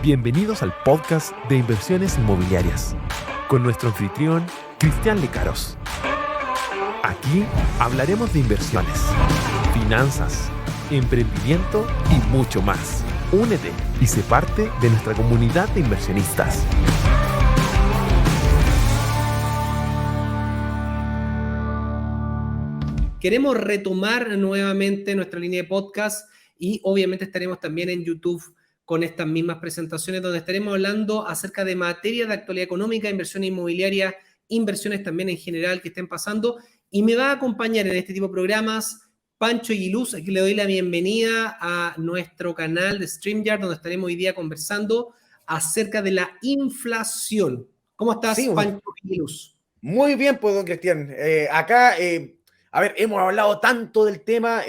Bienvenidos al podcast de inversiones inmobiliarias con nuestro anfitrión Cristian Lecaros. Aquí hablaremos de inversiones, finanzas, emprendimiento y mucho más. Únete y sé parte de nuestra comunidad de inversionistas. Queremos retomar nuevamente nuestra línea de podcast y obviamente estaremos también en YouTube con estas mismas presentaciones donde estaremos hablando acerca de materia de actualidad económica, inversión inmobiliaria, inversiones también en general que estén pasando. Y me va a acompañar en este tipo de programas Pancho Aguiluz, aquí le doy la bienvenida a nuestro canal de StreamYard donde estaremos hoy día conversando acerca de la inflación. ¿Cómo estás, Sí, Pancho Aguiluz? muy bien, pues, don Cristian. Hemos hablado tanto del tema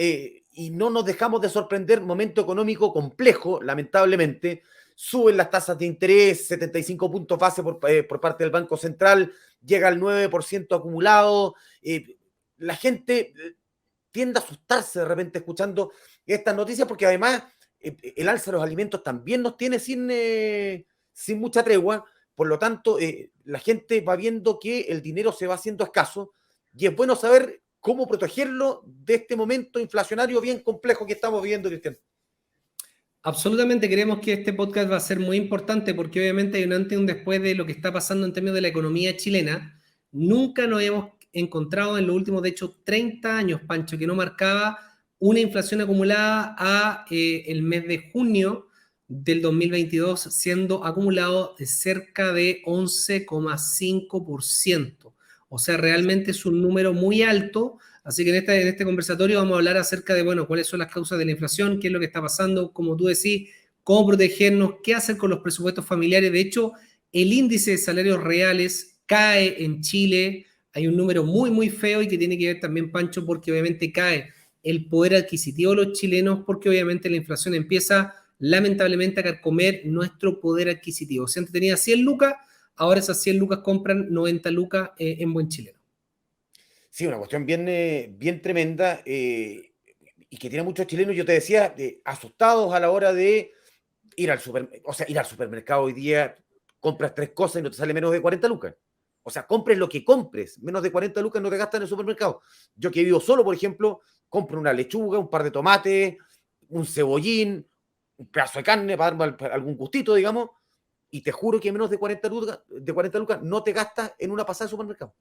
y no nos dejamos de sorprender. Momento económico complejo, lamentablemente. Suben las tasas de interés, 75 puntos base por parte del Banco Central, llega al 9% acumulado. La gente tiende a asustarse de repente escuchando estas noticias porque además el alza de los alimentos también nos tiene sin mucha tregua. Por lo tanto, la gente va viendo que el dinero se va haciendo escaso y es bueno saber cómo protegerlo de este momento inflacionario bien complejo que estamos viviendo, Cristian. Absolutamente creemos que este podcast va a ser muy importante porque obviamente hay un antes y un después de lo que está pasando en términos de la economía chilena. Nunca nos hemos encontrado en los últimos, de hecho, 30 años, Pancho, que no marcaba una inflación acumulada a el mes de junio del 2022, siendo acumulado de cerca de 11,5%. O sea, realmente es un número muy alto. Así que en este conversatorio vamos a hablar acerca de, bueno, cuáles son las causas de la inflación, qué es lo que está pasando, como tú decís, cómo protegernos, qué hacer con los presupuestos familiares. De hecho, el índice de salarios reales cae en Chile. Hay un número muy, muy feo y que tiene que ver también, Pancho, porque obviamente cae el poder adquisitivo de los chilenos, porque obviamente la inflación empieza lamentablemente a carcomer nuestro poder adquisitivo. Si antes tenía 100 lucas, ahora esas 100 lucas compran 90 lucas en buen chileno. Sí, una cuestión bien tremenda y que tiene muchos chilenos, yo te decía, asustados a la hora de ir al supermercado hoy día, compras 3 cosas y no te sale menos de 40 lucas. O sea, compres lo que compres, menos de 40 lucas no te gastas en el supermercado. Yo que vivo solo, por ejemplo, compro una lechuga, un par de tomates, un cebollín, un pedazo de carne para darme algún gustito, digamos, y te juro que menos de 40 lucas no te gastas en una pasada de supermercado.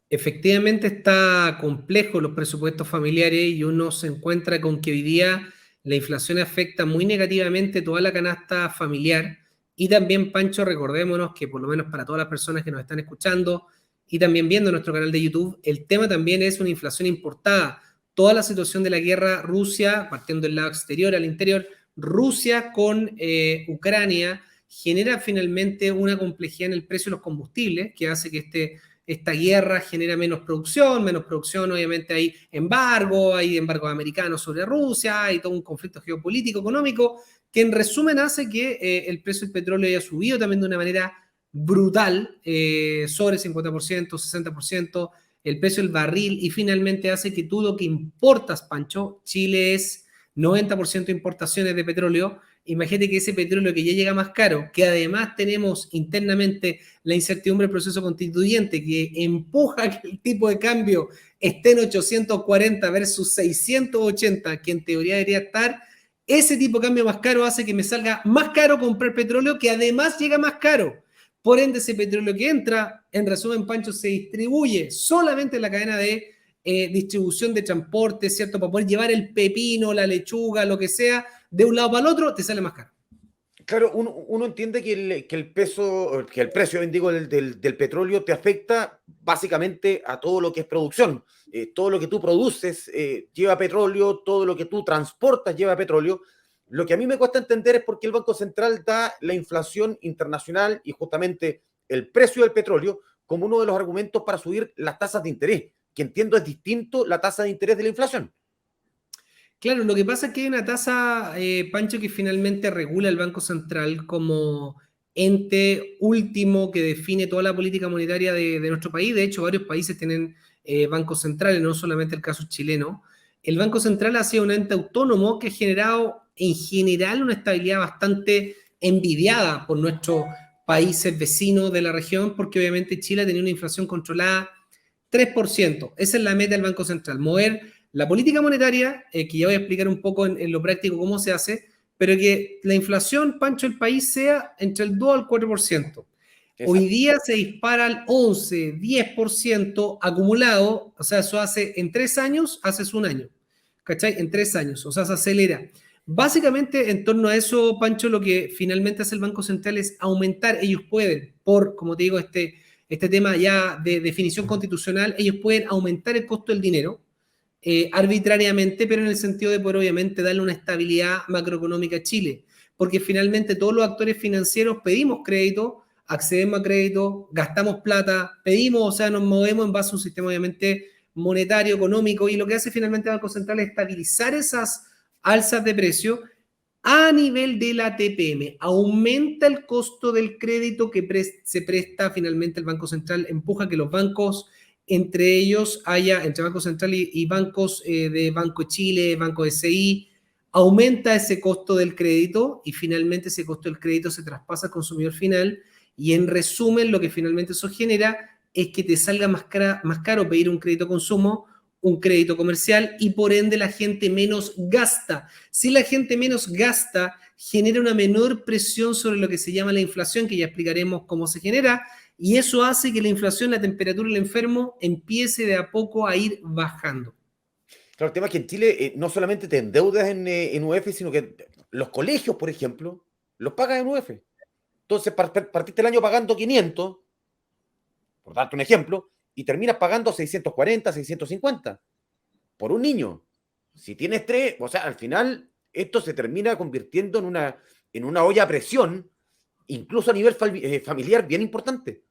Efectivamente está complejo los presupuestos familiares y uno se encuentra con que hoy día la inflación afecta muy negativamente toda la canasta familiar y también, Pancho, recordémonos que por lo menos para todas las personas que nos están escuchando y también viendo nuestro canal de YouTube, el tema también es una inflación importada. Toda la situación de la guerra Rusia, partiendo del lado exterior al interior, Rusia con Ucrania genera finalmente una complejidad en el precio de los combustibles que hace que esta guerra genera menos producción, obviamente hay embargos americanos sobre Rusia, hay todo un conflicto geopolítico, económico, que en resumen hace que el precio del petróleo haya subido también de una manera brutal, sobre 50%, 60%, el precio del barril, y finalmente hace que tú lo que importas, Pancho, Chile es 90% importaciones de petróleo. Imagínate que ese petróleo que ya llega más caro, que además tenemos internamente la incertidumbre del proceso constituyente que empuja que el tipo de cambio esté en 840 versus 680, que en teoría debería estar, ese tipo de cambio más caro hace que me salga más caro comprar petróleo, que además llega más caro. Por ende, ese petróleo que entra, en resumen, Pancho, se distribuye solamente en la cadena de distribución de transporte, ¿cierto? Para poder llevar el pepino, la lechuga, lo que sea, de un lado para el otro, te sale más caro. Claro, uno entiende que el precio, digo, del petróleo te afecta básicamente a todo lo que es producción. Todo lo que tú produces lleva petróleo, todo lo que tú transportas lleva petróleo. Lo que a mí me cuesta entender es por qué el Banco Central da la inflación internacional y justamente el precio del petróleo como uno de los argumentos para subir las tasas de interés, que entiendo es distinto la tasa de interés de la inflación. Claro, lo que pasa es que hay una tasa, Pancho, que finalmente regula el Banco Central como ente último que define toda la política monetaria de nuestro país. De hecho, varios países tienen bancos centrales, no solamente el caso chileno. El Banco Central ha sido un ente autónomo que ha generado en general una estabilidad bastante envidiada por nuestros países vecinos de la región, porque obviamente Chile tenía una inflación controlada 3%. Esa es la meta del Banco Central, mover la política monetaria, que ya voy a explicar un poco en lo práctico cómo se hace, pero que la inflación, Pancho, del país sea entre el 2 al 4%. Hoy día se dispara al 11, 10% acumulado, o sea, eso hace en 3 años, haces un año, ¿cachai? En 3 años, o sea, se acelera. Básicamente, en torno a eso, Pancho, lo que finalmente hace el Banco Central es aumentar, ellos pueden, por, como te digo, este tema ya de definición constitucional, ellos pueden aumentar el costo del dinero arbitrariamente, pero en el sentido de poder, obviamente, darle una estabilidad macroeconómica a Chile, porque finalmente todos los actores financieros pedimos crédito, accedemos a crédito, gastamos plata, pedimos, o sea, nos movemos en base a un sistema obviamente monetario, económico, y lo que hace finalmente el Banco Central es estabilizar esas alzas de precio a nivel de la TPM. Aumenta el costo del crédito que se presta finalmente el Banco Central, empuja que los bancos, entre ellos haya, entre Banco Central y bancos de Banco de Chile, Banco SI, aumenta ese costo del crédito y finalmente ese costo del crédito se traspasa al consumidor final. Y en resumen, lo que finalmente eso genera es que te salga más caro pedir un crédito consumo, un crédito comercial, y por ende la gente menos gasta. Si la gente menos gasta, genera una menor presión sobre lo que se llama la inflación, que ya explicaremos cómo se genera, y eso hace que la inflación, la temperatura del enfermo, empiece de a poco a ir bajando. Claro, el tema es que en Chile no solamente te endeudas en UF, sino que los colegios, por ejemplo, los pagas en UF. Entonces partiste el año pagando 500, por darte un ejemplo, y terminas pagando 640, 650 por un niño. Si tienes 3, o sea, al final esto se termina convirtiendo en una olla a presión, incluso a nivel familiar, bien importante.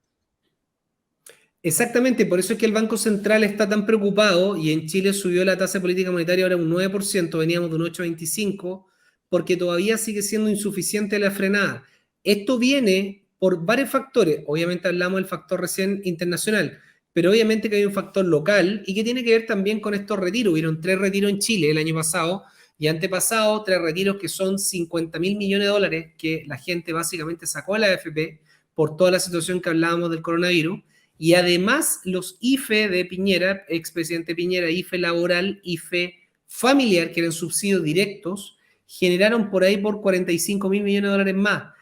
Exactamente, por eso es que el Banco Central está tan preocupado y en Chile subió la tasa de política monetaria ahora un 9%, veníamos de un 8,25%, porque todavía sigue siendo insuficiente la frenada. Esto viene por varios factores. Obviamente hablamos del factor recién internacional, pero obviamente que hay un factor local y que tiene que ver también con estos retiros. Hubieron 3 retiros en Chile el año pasado y antepasado, 3 retiros que son 50.000 millones de dólares que la gente básicamente sacó a la AFP por toda la situación que hablábamos del coronavirus. Y además los IFE de Piñera, expresidente Piñera, IFE laboral, IFE familiar, que eran subsidios directos, generaron por ahí por 45.000 millones de dólares más.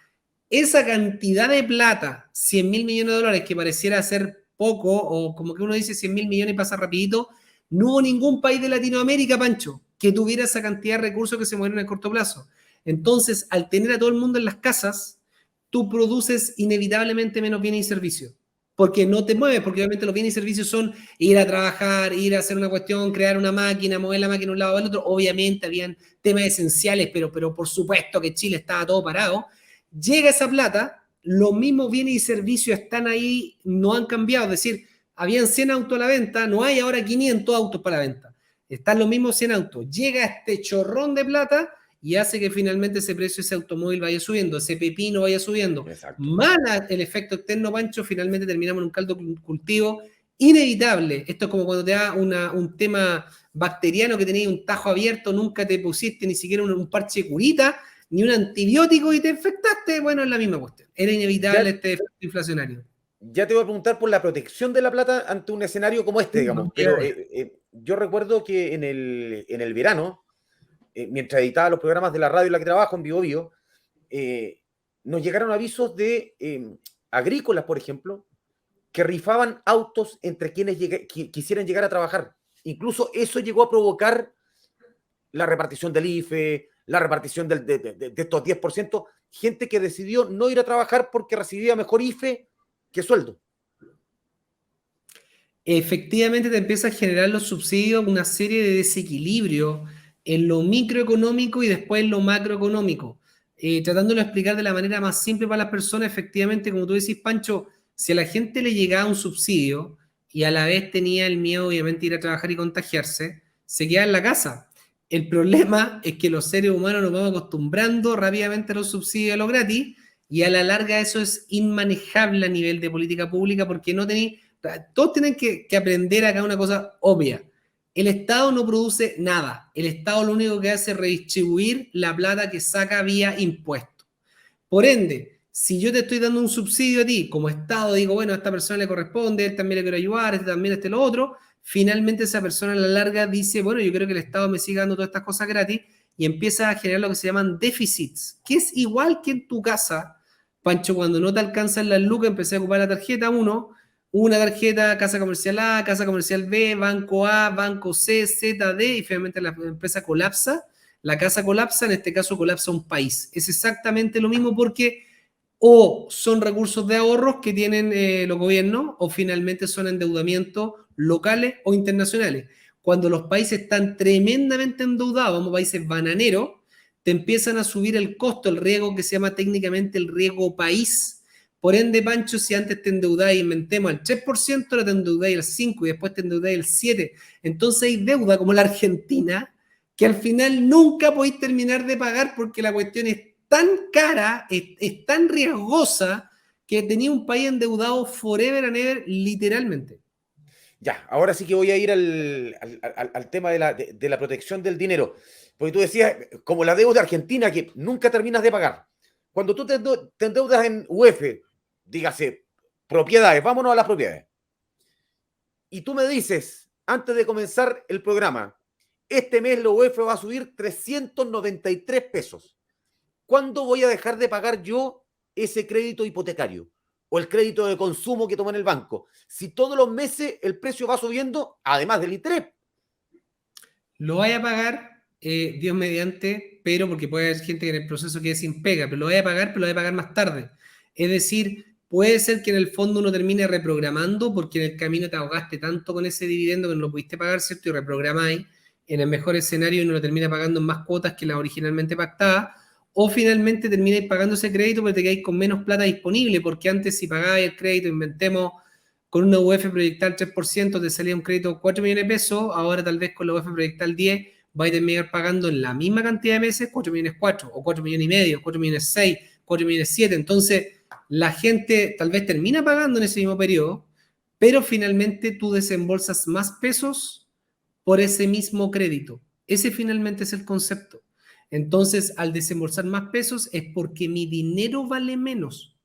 Esa cantidad de plata, 100.000 millones de dólares, que pareciera ser poco, o como que uno dice 100.000 millones y pasa rapidito, no hubo ningún país de Latinoamérica, Pancho, que tuviera esa cantidad de recursos que se mueven en el corto plazo. Entonces, al tener a todo el mundo en las casas, tú produces inevitablemente menos bienes y servicios, porque no te mueves, porque obviamente los bienes y servicios son ir a trabajar, ir a hacer una cuestión, crear una máquina, mover la máquina de un lado al otro. Obviamente habían temas esenciales, pero por supuesto que Chile estaba todo parado. Llega esa plata, los mismos bienes y servicios están ahí, no han cambiado, es decir, habían 100 autos a la venta, no hay ahora 500 autos para la venta, están los mismos 100 autos, llega este chorrón de plata y hace que finalmente ese precio de ese automóvil vaya subiendo, ese pepino vaya subiendo. Exacto. Mala el efecto externo, Pancho, finalmente terminamos en un caldo cultivo inevitable. Esto es como cuando te da un tema bacteriano que tenías un tajo abierto, nunca te pusiste ni siquiera un parche de curita, ni un antibiótico y te infectaste. Bueno, es la misma cuestión. Era inevitable este efecto inflacionario. Ya te voy a preguntar por la protección de la plata ante un escenario como este, digamos. Pero yo recuerdo que en el verano, mientras editaba los programas de la radio en la que trabajo, en Vivo Vivo, nos llegaron avisos de agrícolas, por ejemplo, que rifaban autos entre quienes quisieran llegar a trabajar. Incluso eso llegó a provocar la repartición del IFE, la repartición de estos 10%, gente que decidió no ir a trabajar porque recibía mejor IFE que sueldo. Efectivamente te empieza a generar los subsidios una serie de desequilibrios en lo microeconómico y después en lo macroeconómico. Tratándolo de explicar de la manera más simple para las personas, efectivamente, como tú decís, Pancho, si a la gente le llegaba un subsidio y a la vez tenía el miedo, obviamente, de ir a trabajar y contagiarse, se quedaba en la casa. El problema es que los seres humanos nos vamos acostumbrando rápidamente a los subsidios y a lo gratis, y a la larga eso es inmanejable a nivel de política pública porque no tenéis, todos tienen que aprender acá una cosa obvia. El Estado no produce nada. El Estado lo único que hace es redistribuir la plata que saca vía impuestos. Por ende, si yo te estoy dando un subsidio a ti, como Estado, digo, bueno, a esta persona le corresponde, a él también le quiero ayudar, a este también, a este lo otro, finalmente esa persona a la larga dice, bueno, yo creo que el Estado me siga dando todas estas cosas gratis, y empieza a generar lo que se llaman déficits, que es igual que en tu casa, Pancho, cuando no te alcanzan las lucas, empecé a ocupar la tarjeta 1, una tarjeta, casa comercial A, casa comercial B, banco A, banco C, Z, D, y finalmente la empresa colapsa, la casa colapsa, en este caso colapsa un país. Es exactamente lo mismo porque o son recursos de ahorros que tienen los gobiernos, o finalmente son endeudamientos locales o internacionales. Cuando los países están tremendamente endeudados, como países bananeros, te empiezan a subir el costo, el riesgo que se llama técnicamente el riesgo país. Por ende, Pancho, si antes te endeudáis, inventemos al 3%, ahora te endeudáis al 5% y después te endeudáis al 7%. Entonces hay deuda como la Argentina que al final nunca podéis terminar de pagar porque la cuestión es tan cara, es tan riesgosa, que tenía un país endeudado forever and ever, literalmente. Ya, ahora sí que voy a ir al tema de la protección del dinero. Porque tú decías, como la deuda argentina, que nunca terminas de pagar. Cuando tú te endeudas en UF, dígase, propiedades, vámonos a las propiedades. Y tú me dices, antes de comenzar el programa, este mes la UF va a subir 393 pesos. ¿Cuándo voy a dejar de pagar yo ese crédito hipotecario o el crédito de consumo que tomo en el banco? Si todos los meses el precio va subiendo, además del interés. Lo vaya a pagar, Dios mediante, pero porque puede haber gente que en el proceso quede sin pega, pero lo vaya a pagar, pero lo vaya a pagar más tarde. Es decir, puede ser que en el fondo uno termine reprogramando porque en el camino te ahogaste tanto con ese dividendo que no lo pudiste pagar, ¿cierto? Y reprogramáis en el mejor escenario y uno lo termina pagando en más cuotas que las originalmente pactadas, o finalmente termináis pagando ese crédito pero te quedáis con menos plata disponible, porque antes si pagabais el crédito, inventemos, con una UF proyectal 3% te salía un crédito de 4 millones de pesos, ahora tal vez con la UF proyectal 10 vais a terminar pagando en la misma cantidad de meses 4 millones 4, o 4 millones y medio, 4 millones 6, 4 millones 7, entonces la gente tal vez termina pagando en ese mismo periodo, pero finalmente tú desembolsas más pesos por ese mismo crédito. Ese finalmente es el concepto. Entonces, al desembolsar más pesos es porque mi dinero vale menos.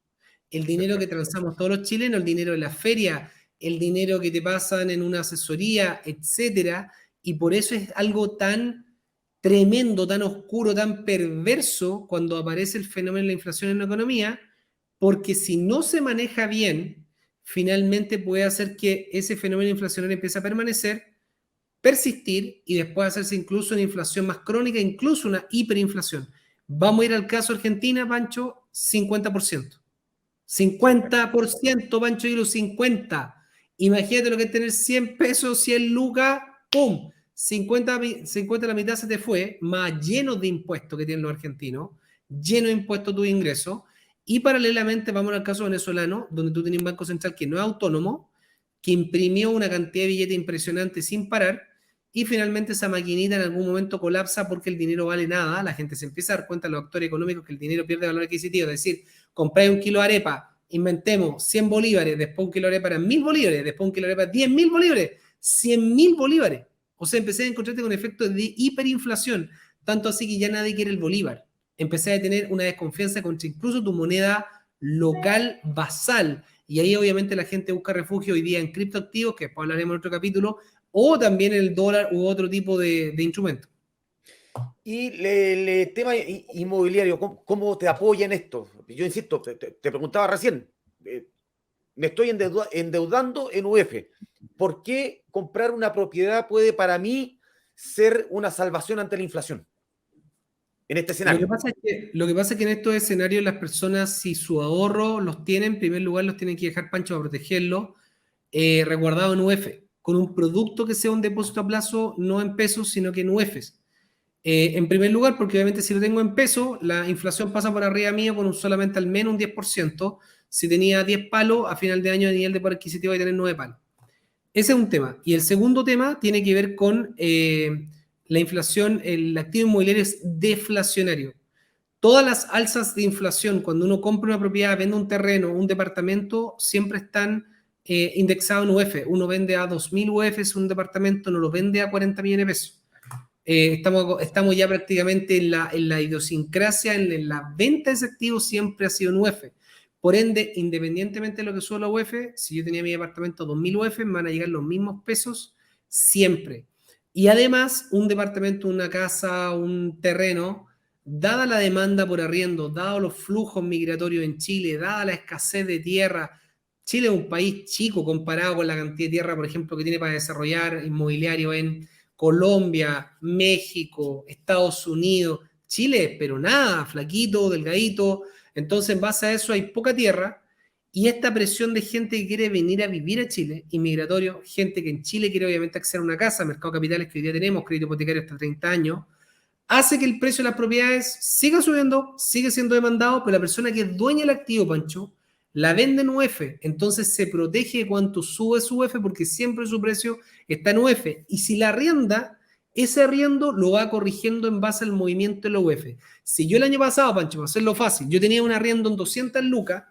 El dinero que transamos todos los chilenos, el dinero de la feria, el dinero que te pasan en una asesoría, etcétera, y por eso es algo tan tremendo, tan oscuro, tan perverso cuando aparece el fenómeno de la inflación en la economía, porque si no se maneja bien, finalmente puede hacer que ese fenómeno inflacionario empiece a permanecer, persistir y después hacerse incluso una inflación más crónica, incluso una hiperinflación. Vamos a ir al caso Argentina, Pancho, 50%. 50%, Pancho Hilo, 50. Imagínate lo que es tener 100 pesos, 100 lucas, ¡pum! 50 la mitad se te fue, más lleno de impuestos que tienen los argentinos, lleno de impuestos tus ingresos, y paralelamente vamos al caso venezolano, donde tú tienes un banco central que no es autónomo, que imprimió una cantidad de billetes impresionante sin parar, y finalmente esa maquinita en algún momento colapsa porque el dinero vale nada, la gente se empieza a dar cuenta, los actores económicos, que el dinero pierde valor adquisitivo, es decir, compráis un kilo de arepa, inventemos 100 bolívares, después un kilo de arepa era 1000 bolívares, después un kilo de arepa 10.000 bolívares, 100.000 bolívares. O sea, empecé a encontrarte con efectos de hiperinflación, tanto así que ya nadie quiere el bolívar. Empecé a tener una desconfianza contra incluso tu moneda local basal. Y ahí obviamente la gente busca refugio hoy día en criptoactivos, que después hablaremos en otro capítulo, o también en el dólar u otro tipo de instrumentos. Y el tema inmobiliario, ¿cómo te apoya en esto? Yo insisto, te preguntaba recién, me estoy endeudando en UF. ¿Por qué comprar una propiedad puede para mí ser una salvación ante la inflación? En este escenario. Lo que pasa es que en estos escenarios las personas, si su ahorro los tienen, en primer lugar los tienen que dejar, Pancho, para protegerlo, resguardado en UF, con un producto que sea un depósito a plazo, no en pesos, sino que en UFs. En primer lugar, porque obviamente si lo tengo en pesos, la inflación pasa por arriba mío con solamente al menos un 10%. Si tenía 10 palos, a final de año el nivel de poder adquisitivo va a tener 9 palos. Ese es un tema. Y el segundo tema tiene que ver con la inflación. El activo inmobiliario es deflacionario. Todas las alzas de inflación, cuando uno compra una propiedad, vende un terreno, un departamento, siempre están indexados en UF. Uno vende a 2.000 UF un departamento, no lo vende a 40 millones de pesos. Estamos ya prácticamente en la idiosincrasia, en la venta de ese activo siempre ha sido en UF. Por ende, independientemente de lo que suba la UF, si yo tenía mi departamento 2.000 UF, me van a llegar los mismos pesos siempre. Y además, un departamento, una casa, un terreno, dada la demanda por arriendo, dado los flujos migratorios en Chile, dada la escasez de tierra, Chile es un país chico comparado con la cantidad de tierra, por ejemplo, que tiene para desarrollar inmobiliario en Colombia, México, Estados Unidos, Chile, pero nada, flaquito, delgadito. Entonces, en base a eso hay poca tierra y esta presión de gente que quiere venir a vivir a Chile, inmigratorio, gente que en Chile quiere obviamente acceder a una casa, mercado de capitales que hoy día tenemos, crédito hipotecario hasta 30 años, hace que el precio de las propiedades siga subiendo, sigue siendo demandado, pero la persona que es dueña del activo, Pancho, la vende en UF, entonces se protege de cuánto sube su UF porque siempre su precio está en UF. Y si la arrienda, ese arriendo lo va corrigiendo en base al movimiento de la UF. Si yo el año pasado, Pancho, para hacerlo fácil, yo tenía un arriendo en 200 lucas,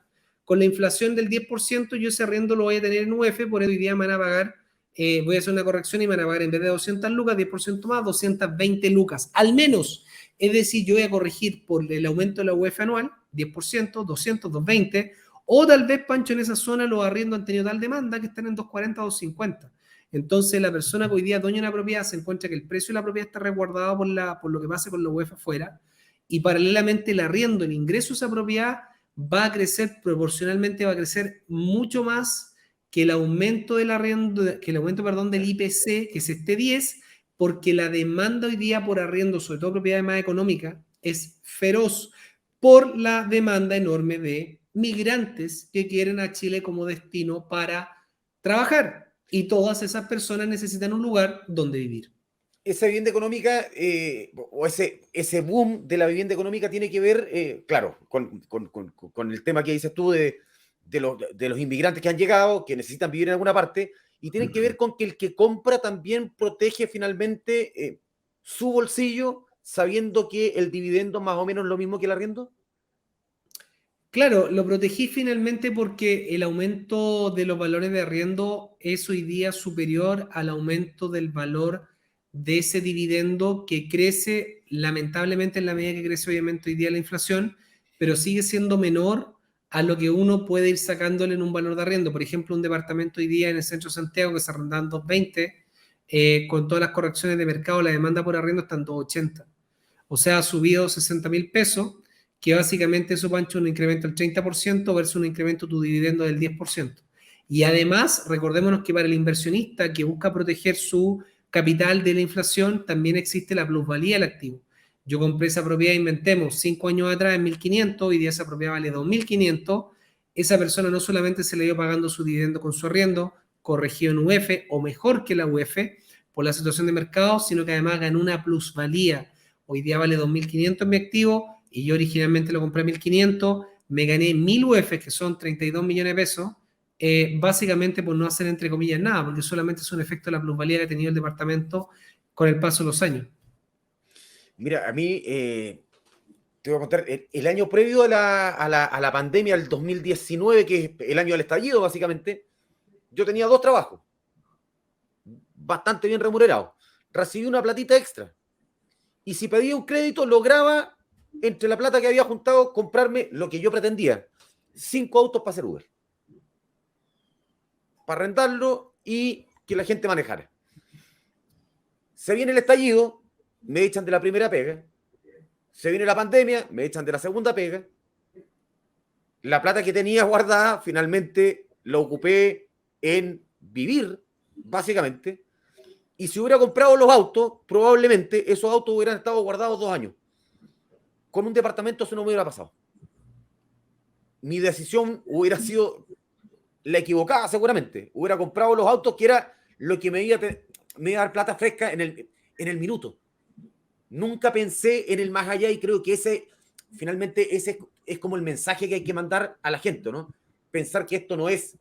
con la inflación del 10%, yo ese arriendo lo voy a tener en UF, por eso hoy día me van a pagar, voy a hacer una corrección y me van a pagar en vez de 200 lucas, 10% más, 220 lucas, al menos. Es decir, yo voy a corregir por el aumento de la UF anual, 10%, 200, 220, o tal vez, Pancho, en esa zona los arriendos han tenido tal demanda que están en 240, 250. Entonces, la persona que hoy día dueña de una propiedad se encuentra que el precio de la propiedad está resguardado por lo que pase con la UF afuera, y paralelamente el arriendo, el ingreso de esa propiedad va a crecer proporcionalmente, va a crecer mucho más que el aumento del arriendo, que el aumento, perdón, del IPC, que es este 10, porque la demanda hoy día por arriendo, sobre todo propiedades más económicas, es feroz por la demanda enorme de migrantes que quieren a Chile como destino para trabajar. Y todas esas personas necesitan un lugar donde vivir. Esa vivienda económica o ese boom de la vivienda económica tiene que ver, claro, con el tema que dices tú de los inmigrantes que han llegado, que necesitan vivir en alguna parte, y tiene que ver con que el que compra también protege finalmente su bolsillo, sabiendo que el dividendo más o menos es lo mismo que el arriendo. Claro, lo protegí finalmente porque el aumento de los valores de arriendo es hoy día superior al aumento del valor de ese dividendo que crece lamentablemente en la medida que crece obviamente hoy día la inflación, pero sigue siendo menor a lo que uno puede ir sacándole en un valor de arriendo. Por ejemplo, un departamento hoy día en el centro de Santiago que se arrenda en 220, con todas las correcciones de mercado, la demanda por arriendo está en 280. O sea, ha subido 60.000 pesos, que básicamente eso, Pancho, un incremento del 30% versus un incremento de tu dividendo del 10%. Y además, recordémonos que para el inversionista que busca proteger su capital de la inflación, también existe la plusvalía del activo. Yo compré esa propiedad, inventemos, 5 años atrás en 1.500, hoy día esa propiedad vale 2.500, esa persona no solamente se le dio pagando su dividendo con su arriendo, corregido en UF o mejor que la UF por la situación de mercado, sino que además ganó una plusvalía. Hoy día vale 2.500 mi activo y yo originalmente lo compré a 1.500, me gané 1.000 UF, que son 32 millones de pesos, básicamente por no hacer entre comillas nada, porque solamente es un efecto de la plusvalía que ha tenido el departamento con el paso de los años. Mira, a mí te voy a contar, el año previo a la pandemia, el 2019, que es el año del estallido básicamente, yo tenía 2 trabajos, bastante bien remunerados, recibí una platita extra, y si pedía un crédito lograba, entre la plata que había juntado, comprarme lo que yo pretendía, 5 autos para hacer Uber, para arrendarlo y que la gente manejara. Se viene el estallido, me echan de la primera pega, se viene la pandemia, me echan de la segunda pega, la plata que tenía guardada finalmente la ocupé en vivir, básicamente, y si hubiera comprado los autos, probablemente esos autos hubieran estado guardados 2 años. Con un departamento eso no me hubiera pasado. Mi decisión hubiera sido la equivocada seguramente. Hubiera comprado los autos, que era lo que me iba a dar plata fresca en el minuto. Nunca pensé en el más allá y creo que finalmente ese es como el mensaje que hay que mandar a la gente, ¿no? Pensar que esto no es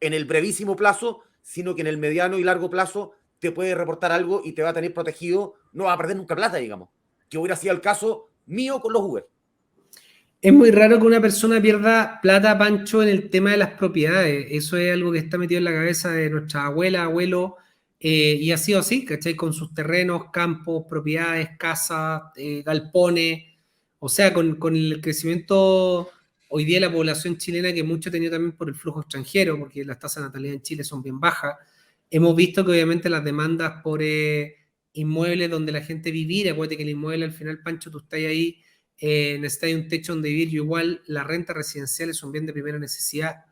en el brevísimo plazo, sino que en el mediano y largo plazo te puede reportar algo y te va a tener protegido, no va a perder nunca plata, digamos, que hubiera sido el caso mío con los Uber. Es muy raro que una persona pierda plata, Pancho, en el tema de las propiedades. Eso es algo que está metido en la cabeza de nuestra abuela, abuelo, y ha sido así, ¿cachai? Con sus terrenos, campos, propiedades, casas, galpones, o sea, con el crecimiento hoy día de la población chilena, que mucho ha tenido también por el flujo extranjero, porque las tasas de natalidad en Chile son bien bajas, hemos visto que obviamente las demandas por inmuebles donde la gente vivir, acuérdate que el inmueble al final, Pancho, tú estás ahí, necesitas un techo donde vivir, y igual las rentas residenciales son bien de primera necesidad.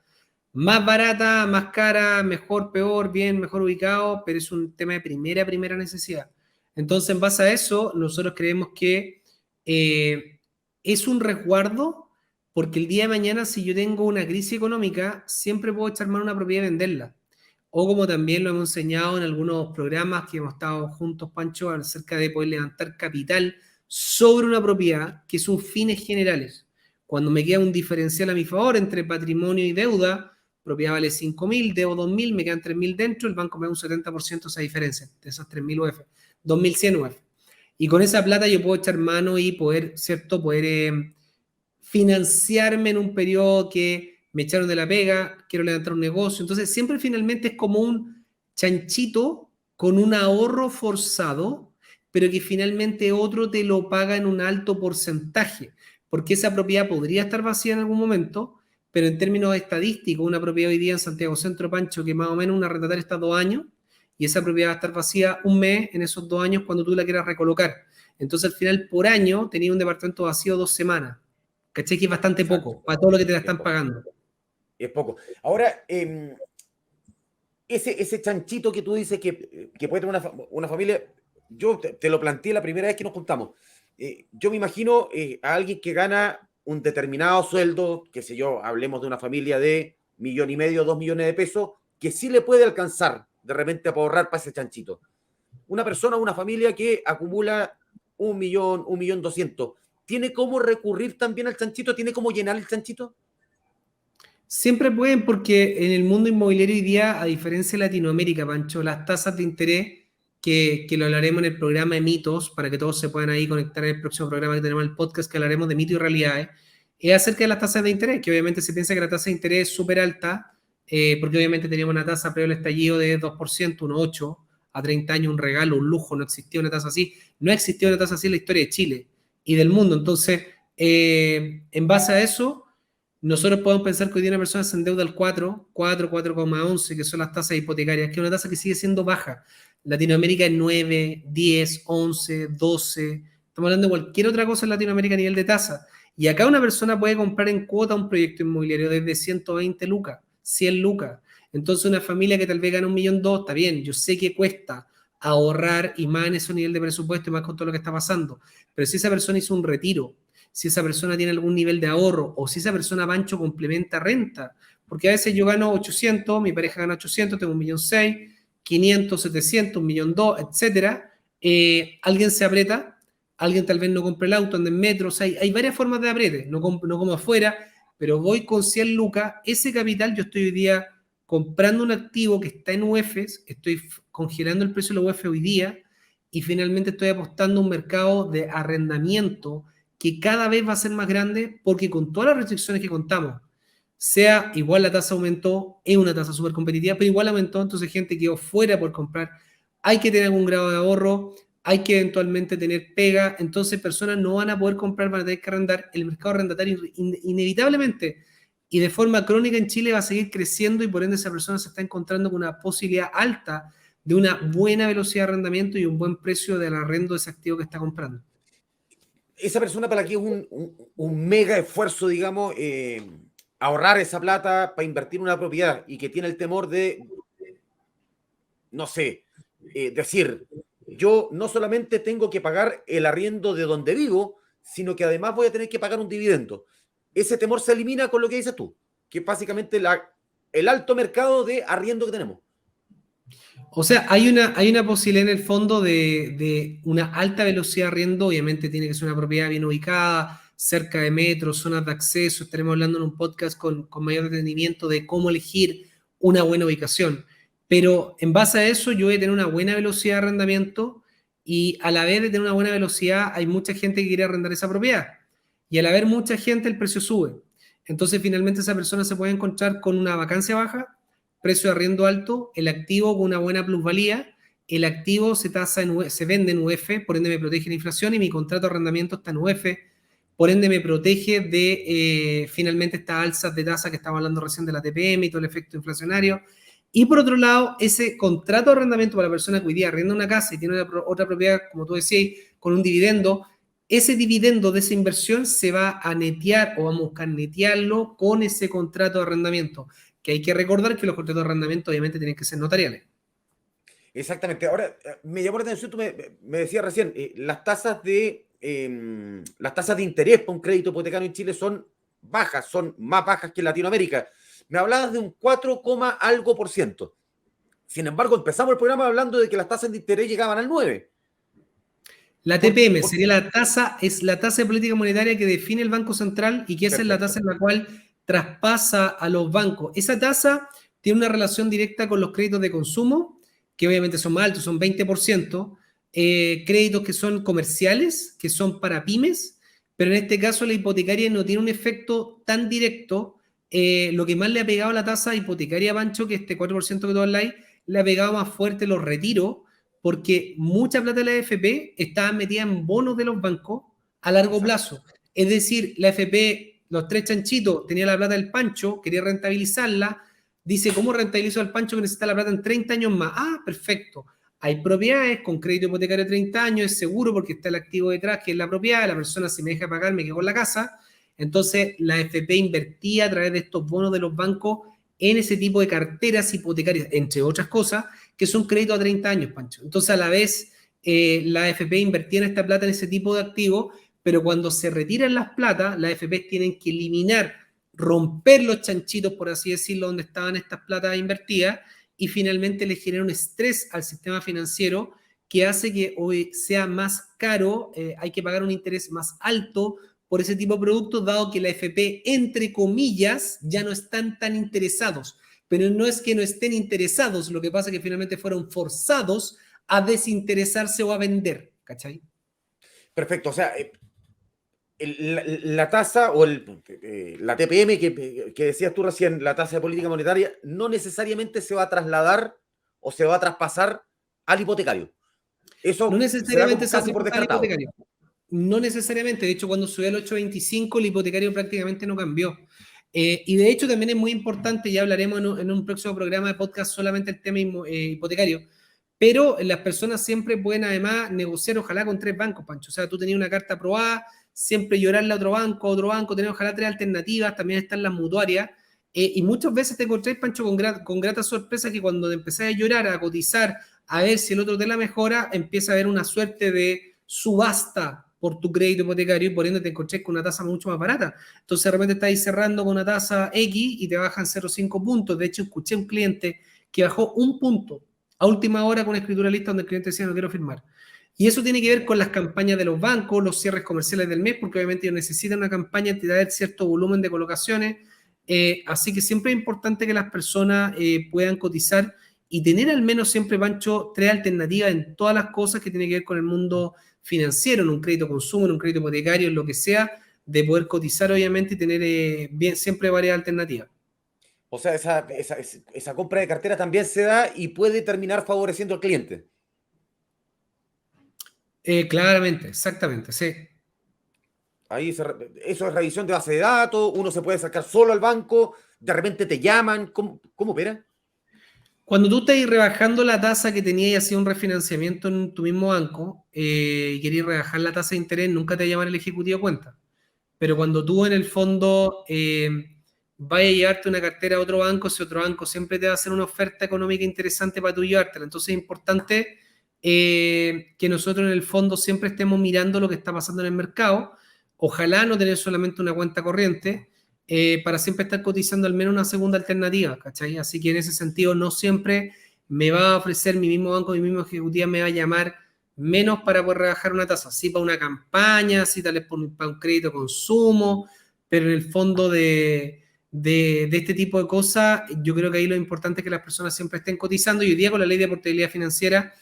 Más barata, más cara, mejor, peor, bien, mejor ubicado, pero es un tema de primera necesidad. Entonces, en base a eso, nosotros creemos que es un resguardo, porque el día de mañana, si yo tengo una crisis económica, siempre puedo echar mano a una propiedad y venderla. O como también lo hemos enseñado en algunos programas que hemos estado juntos, Pancho, acerca de poder levantar capital sobre una propiedad, que son fines generales. Cuando me queda un diferencial a mi favor entre patrimonio y deuda, propiedad vale 5.000, debo 2.000, me quedan 3.000 dentro, el banco me da un 70% de esa diferencia, de esas 3.000 UF, 2.100 UF. Y con esa plata yo puedo echar mano y poder, ¿cierto? Poder financiarme en un periodo que me echaron de la pega, quiero levantar un negocio. Entonces, siempre finalmente es como un chanchito con un ahorro forzado, pero que finalmente otro te lo paga en un alto porcentaje, porque esa propiedad podría estar vacía en algún momento, pero en términos estadísticos, una propiedad hoy día en Santiago Centro, Pancho, que más o menos una arrendataria está 2 años, y esa propiedad va a estar vacía un mes en esos 2 años cuando tú la quieras recolocar. Entonces, al final, por año, tenía un departamento vacío 2 semanas. ¿Cachai? Que es bastante Exacto. poco para todo lo que te la Es están poco. pagando. Es poco. Ahora, ese chanchito que tú dices que puede tener una familia, yo te lo planteé la primera vez que nos juntamos. Yo me imagino a alguien que gana un determinado sueldo, qué sé yo, hablemos de una familia de 1,5 millones, 2 millones de pesos, que sí le puede alcanzar de repente para ahorrar para ese chanchito. Una persona, una familia que acumula 1 millón, 1.200.000, ¿tiene cómo recurrir también al chanchito? ¿Tiene cómo llenar el chanchito? Siempre pueden, porque en el mundo inmobiliario hoy día, a diferencia de Latinoamérica, Pancho, las tasas de interés, que lo hablaremos en el programa de mitos, para que todos se puedan ahí conectar en el próximo programa que tenemos en el podcast, que hablaremos de mitos y realidades, es acerca de las tasas de interés, que obviamente se piensa que la tasa de interés es súper alta, porque obviamente teníamos una tasa previo al estallido de 2%, 1,8%, a 30 años, un regalo, un lujo, no existía una tasa así, no existía una tasa así en la historia de Chile y del mundo. Entonces, en base a eso, nosotros podemos pensar que hoy día una persona se endeuda al 4,11, que son las tasas hipotecarias, que es una tasa que sigue siendo baja. Latinoamérica es 9, 10, 11, 12. Estamos hablando de cualquier otra cosa en Latinoamérica a nivel de tasa. Y acá una persona puede comprar en cuota un proyecto inmobiliario desde 120 lucas, 100 lucas. Entonces una familia que tal vez gana 1.200.000, está bien, yo sé que cuesta ahorrar y más en ese nivel de presupuesto y más con todo lo que está pasando. Pero si esa persona hizo un retiro, si esa persona tiene algún nivel de ahorro, o si esa persona, Pancho, complementa renta, porque a veces yo gano 800, mi pareja gana 800, tengo 1.600.000, 500, 700, 1.200.000, etcétera, alguien se aprieta, alguien tal vez no compra el auto, anda en metro, o sea, hay varias formas de apriete, no como afuera, pero voy con 100 lucas, ese capital yo estoy hoy día comprando un activo que está en UEFs, estoy congelando el precio de la UEF hoy día, y finalmente estoy apostando a un mercado de arrendamiento que cada vez va a ser más grande, porque con todas las restricciones que contamos, sea igual la tasa aumentó, es una tasa súper competitiva, pero igual aumentó, entonces gente quedó fuera por comprar, hay que tener algún grado de ahorro, hay que eventualmente tener pega, entonces personas no van a poder comprar, van a tener que arrendar, el mercado arrendatario inevitablemente y de forma crónica en Chile va a seguir creciendo, y por ende esa persona se está encontrando con una posibilidad alta de una buena velocidad de arrendamiento y un buen precio del arrendo de ese activo que está comprando. Esa persona para la que es un mega esfuerzo, digamos, ahorrar esa plata para invertir en una propiedad y que tiene el temor de, no sé, decir, yo no solamente tengo que pagar el arriendo de donde vivo, sino que además voy a tener que pagar un dividendo. Ese temor se elimina con lo que dices tú, que es básicamente el alto mercado de arriendo que tenemos. O sea, hay una posibilidad en el fondo de una alta velocidad de arriendo. Obviamente tiene que ser una propiedad bien ubicada, cerca de metros, zonas de acceso. Estaremos hablando en un podcast con mayor entendimiento de cómo elegir una buena ubicación. Pero en base a eso yo voy a tener una buena velocidad de arrendamiento, y a la vez de tener una buena velocidad hay mucha gente que quiere arrendar esa propiedad. Y al haber mucha gente el precio sube. Entonces finalmente esa persona se puede encontrar con una vacancia baja, precio de arriendo alto, el activo con una buena plusvalía, el activo se vende en UF, por ende me protege la inflación y mi contrato de arrendamiento está en UF, por ende me protege de finalmente estas alzas de tasa que estamos hablando recién de la TPM y todo el efecto inflacionario. Y por otro lado, ese contrato de arrendamiento para la persona que hoy día arrenda una casa y tiene otra propiedad, como tú decías, con un dividendo, ese dividendo de esa inversión se va a netear o vamos a buscar netearlo con ese contrato de arrendamiento, que hay que recordar que los contratos de arrendamiento obviamente tienen que ser notariales. Exactamente. Ahora, me llamó la atención, tú me decías recién, las tasas de interés para un crédito hipotecario en Chile son bajas, son más bajas que en Latinoamérica. Me hablabas de un 4, algo por ciento. Sin embargo, empezamos el programa hablando de que las tasas de interés llegaban al 9. La TPM sería es la tasa de política monetaria que define el Banco Central y que esa es la tasa en la cual traspasa a los bancos. Esa tasa tiene una relación directa con los créditos de consumo, que obviamente son más altos, son 20%, créditos que son comerciales, que son para pymes, pero en este caso la hipotecaria no tiene un efecto tan directo. Lo que más le ha pegado a la tasa hipotecaria, Pancho, que este 4% que tú habláis, le ha pegado más fuerte los retiros, porque mucha plata de la AFP estaba metida en bonos de los bancos a largo plazo. Es decir, la AFP, los tres chanchitos, tenía la plata del Pancho, quería rentabilizarla, dice, ¿cómo rentabilizo al Pancho que necesita la plata en 30 años más? Ah, perfecto. Hay propiedades con crédito hipotecario de 30 años, es seguro porque está el activo detrás, que es la propiedad, la persona si me deja pagar me quedo con la casa. Entonces, la AFP invertía a través de estos bonos de los bancos en ese tipo de carteras hipotecarias, entre otras cosas, que son créditos a 30 años, Pancho. Entonces, a la vez, la AFP invertía en esta plata en ese tipo de activos, pero cuando se retiran las platas, las AFP tienen que eliminar, romper los chanchitos, por así decirlo, donde estaban estas platas invertidas, y finalmente le genera un estrés al sistema financiero que hace que hoy sea más caro, hay que pagar un interés más alto por ese tipo de productos, dado que la AFP, entre comillas, ya no están tan interesados. Pero no es que no estén interesados, lo que pasa es que finalmente fueron forzados a desinteresarse o a vender, ¿cachai? Perfecto, o sea, la tasa o la TPM que decías tú recién, la tasa de política monetaria, no necesariamente se va a trasladar o se va a traspasar al hipotecario. Eso no necesariamente se da casi por descartado. No necesariamente, de hecho cuando subió al 8.25 el hipotecario prácticamente no cambió. Y de hecho también es muy importante, ya hablaremos en un próximo programa de podcast solamente el tema hipotecario, pero las personas siempre pueden además negociar ojalá con 3 bancos, Pancho. O sea, tú tenías una carta aprobada, siempre llorarle a otro banco, tener ojalá 3 alternativas, también están las mutuarias, y muchas veces te encontrás, Pancho, con grata sorpresa que cuando te empezás a llorar, a cotizar, a ver si el otro te la mejora, empieza a haber una suerte de subasta por tu crédito hipotecario y por ende te encontrás con una tasa mucho más barata. Entonces de repente estás cerrando con una tasa X y te bajan 0,5 puntos. De hecho, escuché un cliente que bajó 1 punto a última hora con una escritura lista donde el cliente decía no quiero firmar. Y eso tiene que ver con las campañas de los bancos, los cierres comerciales del mes, porque obviamente ellos necesitan una campaña de traer cierto volumen de colocaciones. Así que siempre es importante que las personas puedan cotizar y tener al menos siempre, Pancho, 3 alternativas en todas las cosas que tienen que ver con el mundo financiero, en un crédito consumo, en un crédito hipotecario, en lo que sea, de poder cotizar obviamente y tener siempre varias alternativas. O sea, esa compra de cartera también se da y puede terminar favoreciendo al cliente. Claramente, exactamente, sí. Ahí eso es revisión de base de datos, uno se puede sacar solo al banco, de repente te llaman, ¿cómo opera? Cuando tú estás rebajando la tasa que tenías y hacías un refinanciamiento en tu mismo banco y querías rebajar la tasa de interés, nunca te va a llamar el ejecutivo de cuenta. Pero cuando tú en el fondo vayas a llevarte una cartera a otro banco, ese otro banco siempre te va a hacer una oferta económica interesante para tú llevártela. Entonces es importante que nosotros en el fondo siempre estemos mirando lo que está pasando en el mercado. Ojalá no tener solamente una cuenta corriente, para siempre estar cotizando al menos una segunda alternativa, ¿cachai? Así que en ese sentido no siempre me va a ofrecer mi mismo banco, mi mismo ejecutiva me va a llamar menos para poder rebajar una tasa, sí para una campaña, sí tal vez para un crédito de consumo, pero en el fondo de este tipo de cosas, yo creo que ahí lo importante es que las personas siempre estén cotizando y hoy día con la ley de portabilidad financiera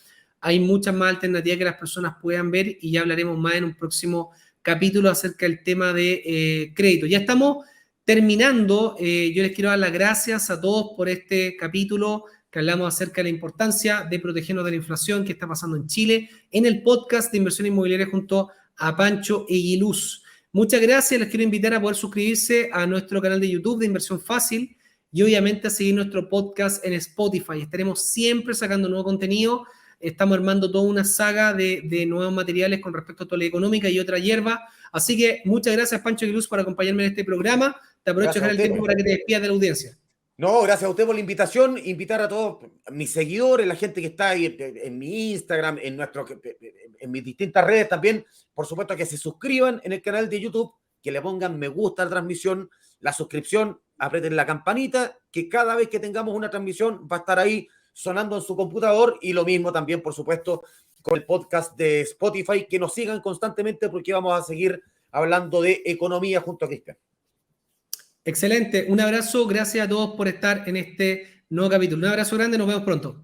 hay muchas más alternativas que las personas puedan ver y ya hablaremos más en un próximo capítulo acerca del tema de crédito. Ya estamos terminando, yo les quiero dar las gracias a todos por este capítulo que hablamos acerca de la importancia de protegernos de la inflación que está pasando en Chile, en el podcast de inversión inmobiliaria junto a Pancho Eguiluz. Muchas gracias, les quiero invitar a poder suscribirse a nuestro canal de YouTube de Inversión Fácil y obviamente a seguir nuestro podcast en Spotify. Estaremos siempre sacando nuevo contenido. Estamos armando toda una saga de nuevos materiales con respecto a toda la económica y otra hierba. Así que muchas gracias, Pancho Eguiluz, por acompañarme en este programa. Te aprovecho de dejar el tiempo para que te despidas de la audiencia. No, gracias a usted por la invitación. Invitar a todos mis seguidores, la gente que está ahí en mi Instagram, en mis distintas redes también, por supuesto que se suscriban en el canal de YouTube, que le pongan me gusta a la transmisión, la suscripción, aprieten la campanita, que cada vez que tengamos una transmisión va a estar ahí sonando en su computador, y lo mismo también, por supuesto, con el podcast de Spotify, que nos sigan constantemente porque vamos a seguir hablando de economía junto a Cristian. Excelente, un abrazo, gracias a todos por estar en este nuevo capítulo. Un abrazo grande, nos vemos pronto.